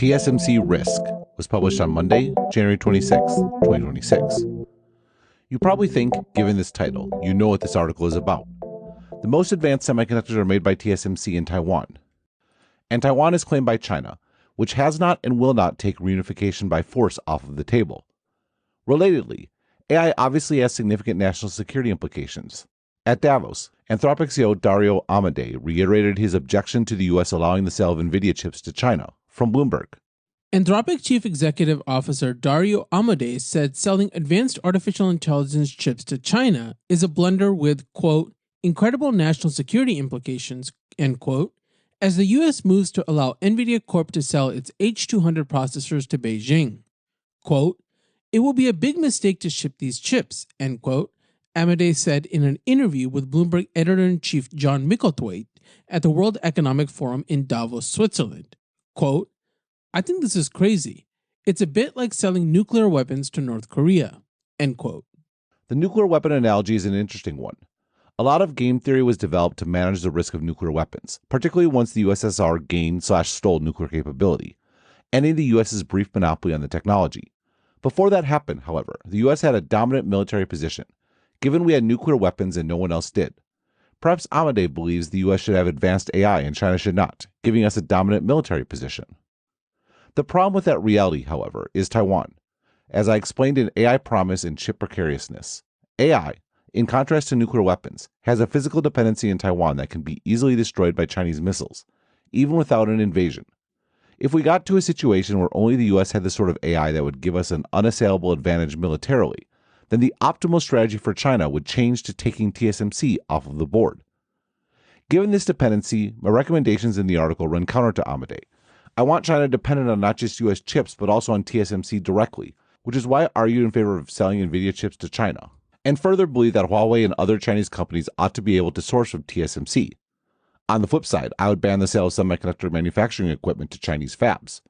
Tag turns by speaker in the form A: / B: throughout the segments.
A: TSMC Risk was published on Monday, January 26, 2026. You probably think, given this title, you know what this article is about. The most advanced semiconductors are made by TSMC in Taiwan. And Taiwan is claimed by China, which has not and will not take reunification by force off of the table. Relatedly, AI obviously has significant national security implications. At Davos, Anthropic CEO Dario Amodei reiterated his objection to the U.S. allowing the sale of NVIDIA chips to China, from Bloomberg.
B: Anthropic Chief Executive Officer Dario Amodei said selling advanced artificial intelligence chips to China is a blunder with, quote, incredible national security implications, end quote, as the U.S. moves to allow NVIDIA Corp to sell its H200 processors to Beijing. Quote, it will be a big mistake to ship these chips, end quote, Amodei said in an interview with Bloomberg editor-in-chief John Micklethwait at the World Economic Forum in Davos, Switzerland. Quote, I think this is crazy. It's a bit like selling nuclear weapons to North Korea, end quote.
A: The nuclear weapon analogy is an interesting one. A lot of game theory was developed to manage the risk of nuclear weapons, particularly once the USSR gained/stole nuclear capability, ending the U.S.'s brief monopoly on the technology. Before that happened, however, the U.S. had a dominant military position, given we had nuclear weapons and no one else did. Perhaps Amodei believes the U.S. should have advanced AI and China should not, giving us a dominant military position. The problem with that reality, however, is Taiwan. As I explained in AI Promise and Chip Precariousness, AI, in contrast to nuclear weapons, has a physical dependency in Taiwan that can be easily destroyed by Chinese missiles, even without an invasion. If we got to a situation where only the U.S. had the sort of AI that would give us an unassailable advantage militarily, then the optimal strategy for China would change to taking TSMC off of the board. Given this dependency, my recommendations in the article run counter to Amodei. I want China dependent on not just U.S. chips, but also on TSMC directly, which is why I argued in favor of selling NVIDIA chips to China, and further believe that Huawei and other Chinese companies ought to be able to source from TSMC. On the flip side, I would ban the sale of semiconductor manufacturing equipment to Chinese fabs.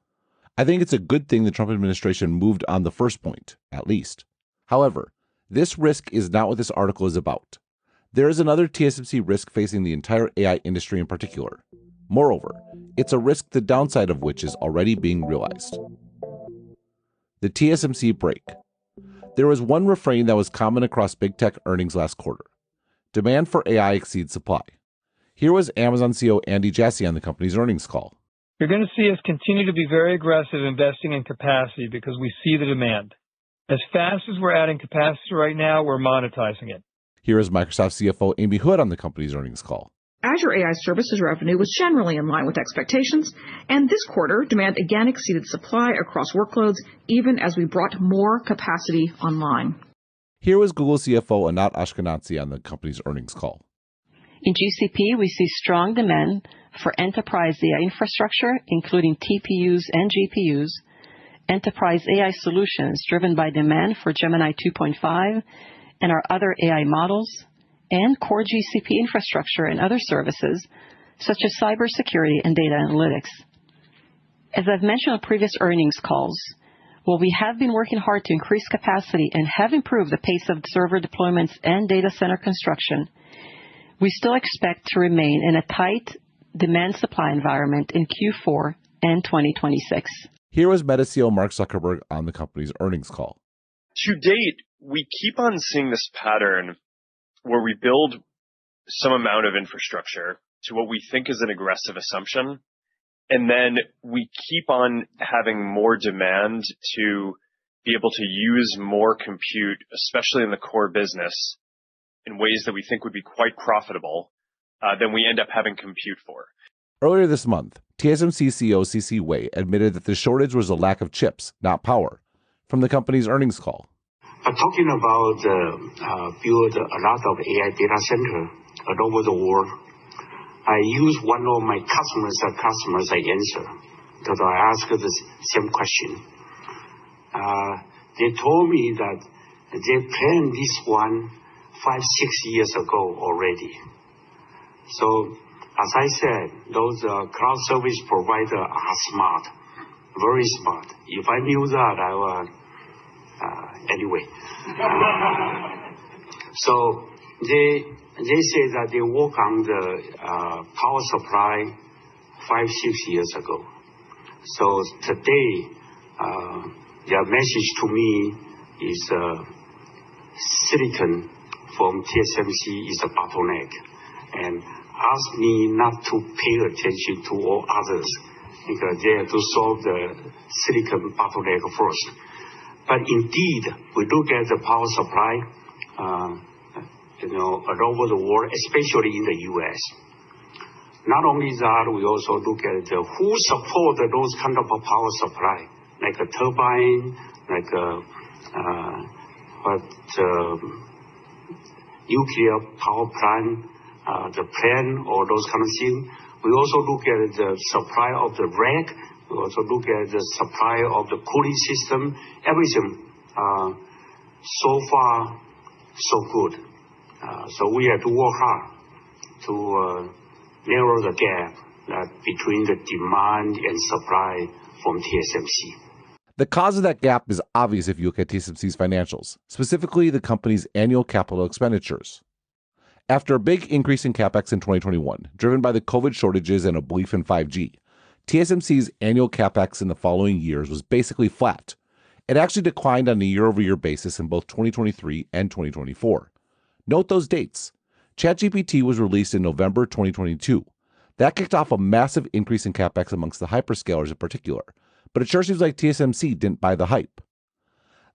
A: I think it's a good thing the Trump administration moved on the first point, at least. However, this risk is not what this article is about. There is another TSMC risk facing the entire AI industry in particular. Moreover, it's a risk the downside of which is already being realized. The TSMC break. There was one refrain that was common across big tech earnings last quarter. Demand for AI exceeds supply. Here was Amazon CEO Andy Jassy on the company's earnings call.
C: You're going to see us continue to be very aggressive investing in capacity because we see the demand. As fast as we're adding capacity right now, we're monetizing it.
A: Here is Microsoft CFO Amy Hood on the company's earnings call.
D: Azure AI services revenue was generally in line with expectations, and this quarter, demand again exceeded supply across workloads, even as we brought more capacity online.
A: Here was Google CFO Anat Ashkenazi on the company's earnings call.
E: In GCP, we see strong demand for enterprise AI infrastructure, including TPUs and GPUs, enterprise AI solutions driven by demand for Gemini 2.5 and our other AI models, and core GCP infrastructure and other services, such as cybersecurity and data analytics. As I've mentioned on previous earnings calls, while we have been working hard to increase capacity and have improved the pace of server deployments and data center construction, we still expect to remain in a tight demand-supply environment in Q4 and 2026.
A: Here was Meta CEO Mark Zuckerberg on the company's earnings call.
F: To date, we keep on seeing this pattern where we build some amount of infrastructure to what we think is an aggressive assumption, and then we keep on having more demand to be able to use more compute, especially in the core business, in ways that we think would be quite profitable, than we end up having compute for.
A: Earlier this month, TSMC CEO C.C. Wei admitted that the shortage was a lack of chips, not power, from the company's earnings call.
G: Talking about build a lot of AI data center all over the world, I use one of my customers I answer, because I asked the same question. They told me that they planned this one 5-6 years ago already. So, as I said, those cloud service providers are smart, very smart. If I knew that, I would, anyway. So, they say that they work on the power supply 5-6 years ago. So today, their message to me is silicon from TSMC is a bottleneck, and ask me not to pay attention to all others because they have to solve the silicon bottleneck first. But indeed, we look at the power supply, all over the world, especially in the U.S. Not only that, we also look at who support those kind of a power supply, like a turbine, like nuclear power plant, the plant, or those kind of things. We also look at the supply of the rack. We also look at the supply of the cooling system. Everything. So far, so good. So we have to work hard to narrow the gap between the demand and supply from TSMC.
A: The cause of that gap is obvious if you look at TSMC's financials, specifically the company's annual capital expenditures. After a big increase in capex in 2021, driven by the COVID shortages and a belief in 5G, TSMC's annual capex in the following years was basically flat. It actually declined on a year-over-year basis in both 2023 and 2024. Note those dates. ChatGPT was released in November 2022. That kicked off a massive increase in capex amongst the hyperscalers in particular, but it sure seems like TSMC didn't buy the hype.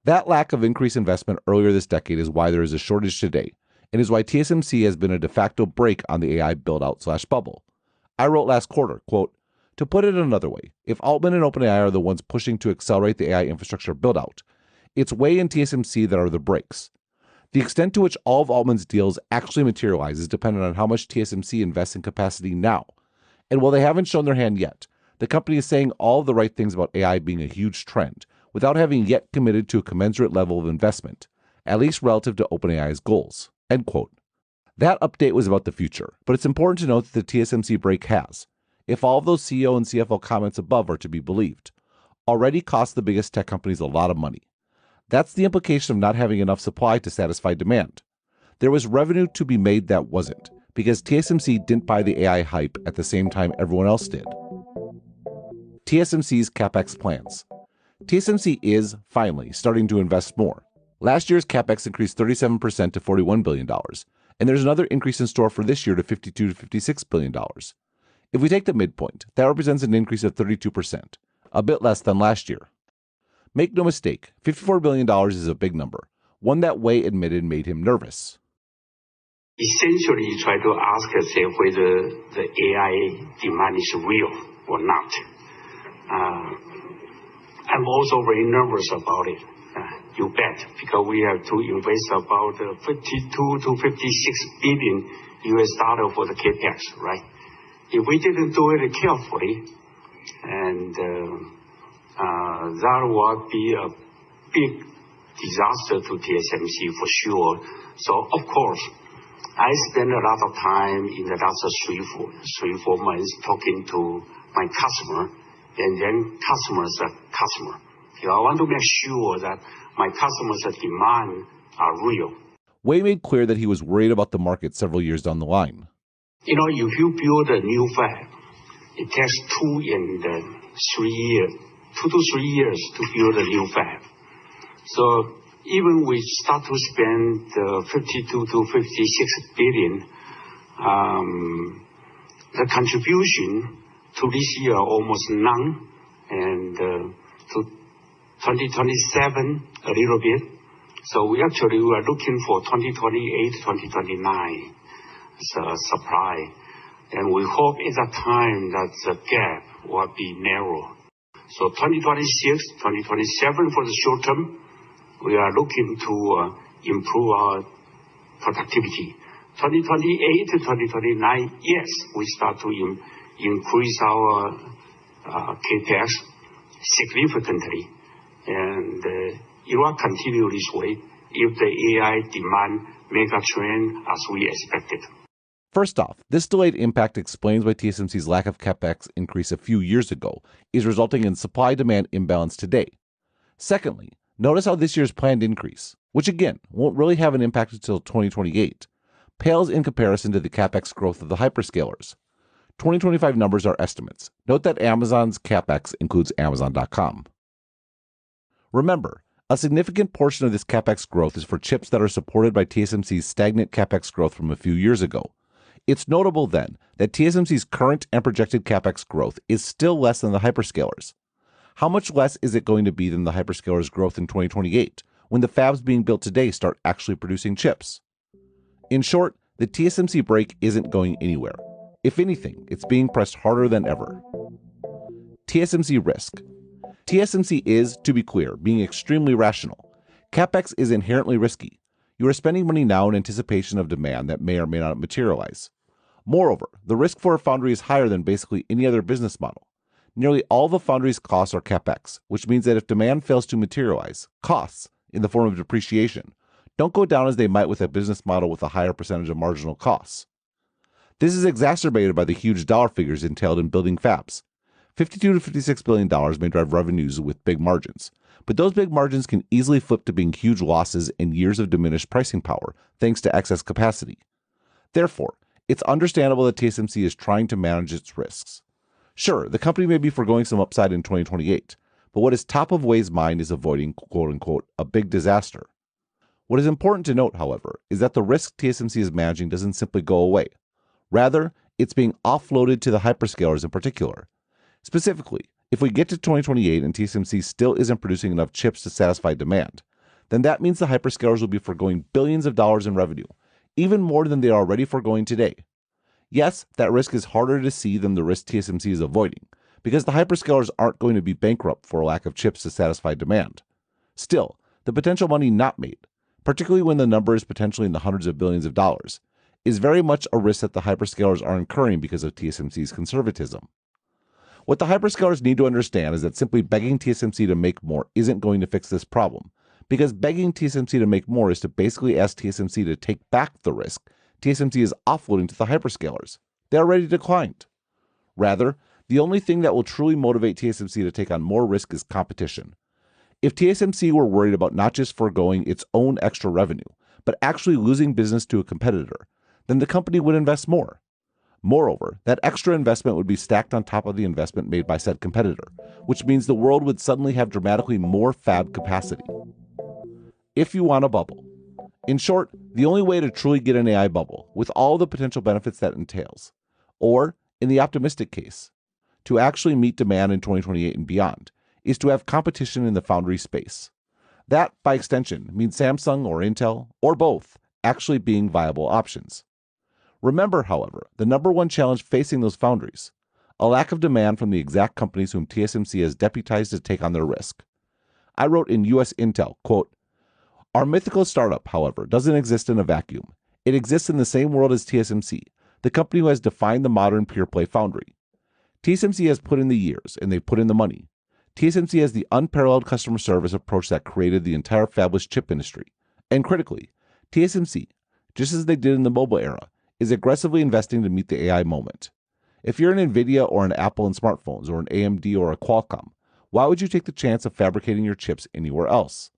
A: That lack of increased investment earlier this decade is why there is a shortage today, and is why TSMC has been a de facto brake on the AI build-out/bubble. I wrote last quarter, quote, "To put it another way, if Altman and OpenAI are the ones pushing to accelerate the AI infrastructure build-out, it's Wei and TSMC that are the brakes. The extent to which all of Altman's deals actually materialize is dependent on how much TSMC invests in capacity now. And while they haven't shown their hand yet, the company is saying all of the right things about AI being a huge trend, without having yet committed to a commensurate level of investment, at least relative to OpenAI's goals." End quote. That update was about the future, but it's important to note that the TSMC break has, if all of those CEO and CFO comments above are to be believed, already cost the biggest tech companies a lot of money. That's the implication of not having enough supply to satisfy demand. There was revenue to be made that wasn't, because TSMC didn't buy the AI hype at the same time everyone else did. TSMC's capex plans. TSMC is, finally, starting to invest more. Last year's capex increased 37% to $41 billion, and there's another increase in store for this year to $52 to $56 billion. If we take the midpoint, that represents an increase of 32%, a bit less than last year. Make no mistake, $54 billion is a big number, one that Wei admitted made him nervous.
G: Essentially, you try to ask yourself whether the AI demand is real or not. I'm also very nervous about it. You bet, because we have to invest about $52 to $56 billion for the capex, right? If we didn't do it carefully, and that would be a big disaster to TSMC for sure. So, of course, I spent a lot of time in the last 4 months talking to my customer, and then customer's customer. I want to make sure that my customers' demand are real.
A: Wei made clear that he was worried about the market several years down the line.
G: If you build a new fab, it takes 2 to 3 years to build a new fab. So even we start to spend 52 to 56 billion, the contribution to this year almost none, and to 2027 a little bit. So we are looking for 2028, 2029 supply, and we hope at that time that the gap will be narrow. So 2026, 2027 for the short term, we are looking to improve our productivity. 2028 to 2029, yes, we start to increase our capex significantly, and it will continue this way if the AI demand mega trend as we expected.
A: First off, this delayed impact explains why TSMC's lack of capex increase a few years ago is resulting in supply-demand imbalance today. Secondly, notice how this year's planned increase, which again won't really have an impact until 2028, pales in comparison to the capex growth of the hyperscalers. 2025 numbers are estimates. Note that Amazon's CapEx includes Amazon.com. Remember, a significant portion of this CapEx growth is for chips that are supported by TSMC's stagnant CapEx growth from a few years ago. It's notable then that TSMC's current and projected CapEx growth is still less than the hyperscalers. How much less is it going to be than the hyperscalers' growth in 2028, when the fabs being built today start actually producing chips? In short, the TSMC brake isn't going anywhere. If anything, it's being pressed harder than ever. TSMC risk. TSMC is, to be clear, being extremely rational. CapEx is inherently risky. You are spending money now in anticipation of demand that may or may not materialize. Moreover, the risk for a foundry is higher than basically any other business model. Nearly all the foundry's costs are CapEx, which means that if demand fails to materialize, costs, in the form of depreciation, don't go down as they might with a business model with a higher percentage of marginal costs. This is exacerbated by the huge dollar figures entailed in building fabs. $52 to $56 billion may drive revenues with big margins, but those big margins can easily flip to being huge losses and years of diminished pricing power thanks to excess capacity. Therefore, it's understandable that TSMC is trying to manage its risks. Sure, the company may be foregoing some upside in 2028, but what is top of Wei's mind is avoiding quote-unquote a big disaster. What is important to note, however, is that the risk TSMC is managing doesn't simply go away. Rather, it's being offloaded to the hyperscalers in particular. Specifically, if we get to 2028 and TSMC still isn't producing enough chips to satisfy demand, then that means the hyperscalers will be foregoing billions of dollars in revenue, even more than they are already foregoing today. Yes, that risk is harder to see than the risk TSMC is avoiding, because the hyperscalers aren't going to be bankrupt for a lack of chips to satisfy demand. Still, the potential money not made, particularly when the number is potentially in the hundreds of billions of dollars, is very much a risk that the hyperscalers are incurring because of TSMC's conservatism. What the hyperscalers need to understand is that simply begging TSMC to make more isn't going to fix this problem, because begging TSMC to make more is to basically ask TSMC to take back the risk TSMC is offloading to the hyperscalers. They already declined. Rather, the only thing that will truly motivate TSMC to take on more risk is competition. If TSMC were worried about not just foregoing its own extra revenue, but actually losing business to a competitor, then the company would invest more. Moreover, that extra investment would be stacked on top of the investment made by said competitor, which means the world would suddenly have dramatically more fab capacity. If you want a bubble. In short, the only way to truly get an AI bubble, with all the potential benefits that entails, or, in the optimistic case, to actually meet demand in 2028 and beyond, is to have competition in the foundry space. That, by extension, means Samsung or Intel, or both, actually being viable options. Remember, however, the number one challenge facing those foundries: a lack of demand from the exact companies whom TSMC has deputized to take on their risk. I wrote in US Intel, quote, "Our mythical startup, however, doesn't exist in a vacuum. It exists in the same world as TSMC, the company who has defined the modern pure-play foundry. TSMC has put in the years, and they've put in the money. TSMC has the unparalleled customer service approach that created the entire fabless chip industry. And critically, TSMC, just as they did in the mobile era, is aggressively investing to meet the AI moment. If you're an NVIDIA or an Apple in smartphones or an AMD or a Qualcomm, why would you take the chance of fabricating your chips anywhere else?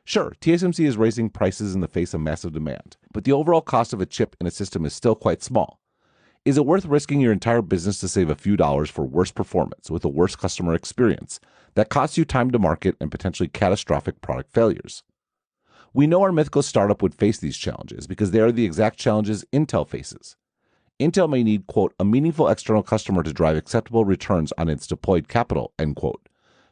A: Sure, TSMC is raising prices in the face of massive demand, but the overall cost of a chip in a system is still quite small. Is it worth risking your entire business to save a few dollars for worse performance with a worse customer experience that costs you time to market and potentially catastrophic product failures? We know our mythical startup would face these challenges because they are the exact challenges Intel faces. Intel may need, quote, a meaningful external customer to drive acceptable returns on its deployed capital, end quote.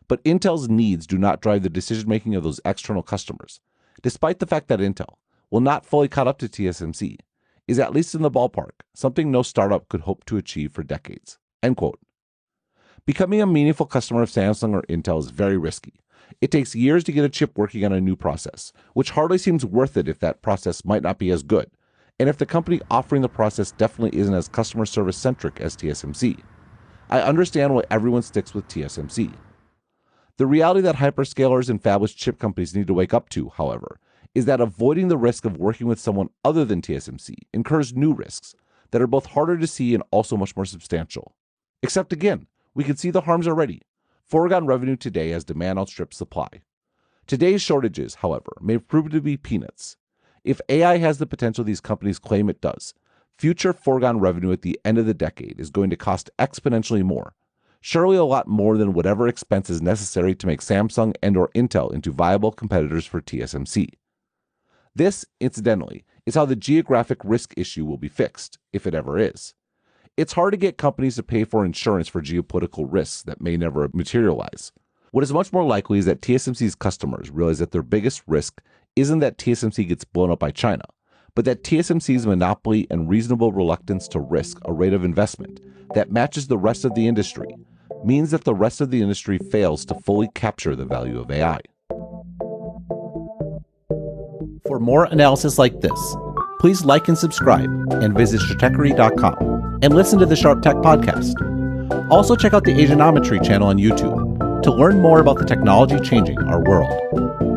A: But Intel's needs do not drive the decision-making of those external customers, despite the fact that Intel, while not fully caught up to TSMC, is at least in the ballpark, something no startup could hope to achieve for decades, end quote. Becoming a meaningful customer of Samsung or Intel is very risky. It takes years to get a chip working on a new process, which hardly seems worth it if that process might not be as good, and if the company offering the process definitely isn't as customer service centric as TSMC. I understand why everyone sticks with TSMC. The reality that hyperscalers and fabless chip companies need to wake up to, however, is that avoiding the risk of working with someone other than TSMC incurs new risks that are both harder to see and also much more substantial. Except again, we can see the harms already. Foregone revenue today as demand outstrips supply. Today's shortages, however, may prove to be peanuts. If AI has the potential these companies claim it does, future foregone revenue at the end of the decade is going to cost exponentially more, surely a lot more than whatever expense is necessary to make Samsung and or Intel into viable competitors for TSMC. This, incidentally, is how the geographic risk issue will be fixed, if it ever is. It's hard to get companies to pay for insurance for geopolitical risks that may never materialize. What is much more likely is that TSMC's customers realize that their biggest risk isn't that TSMC gets blown up by China, but that TSMC's monopoly and reasonable reluctance to risk a rate of investment that matches the rest of the industry means that the rest of the industry fails to fully capture the value of AI. For more analysis like this, please like and subscribe and visit Stratechery.com and listen to the Sharp Tech Podcast. Also check out the Asianometry channel on YouTube to learn more about the technology changing our world.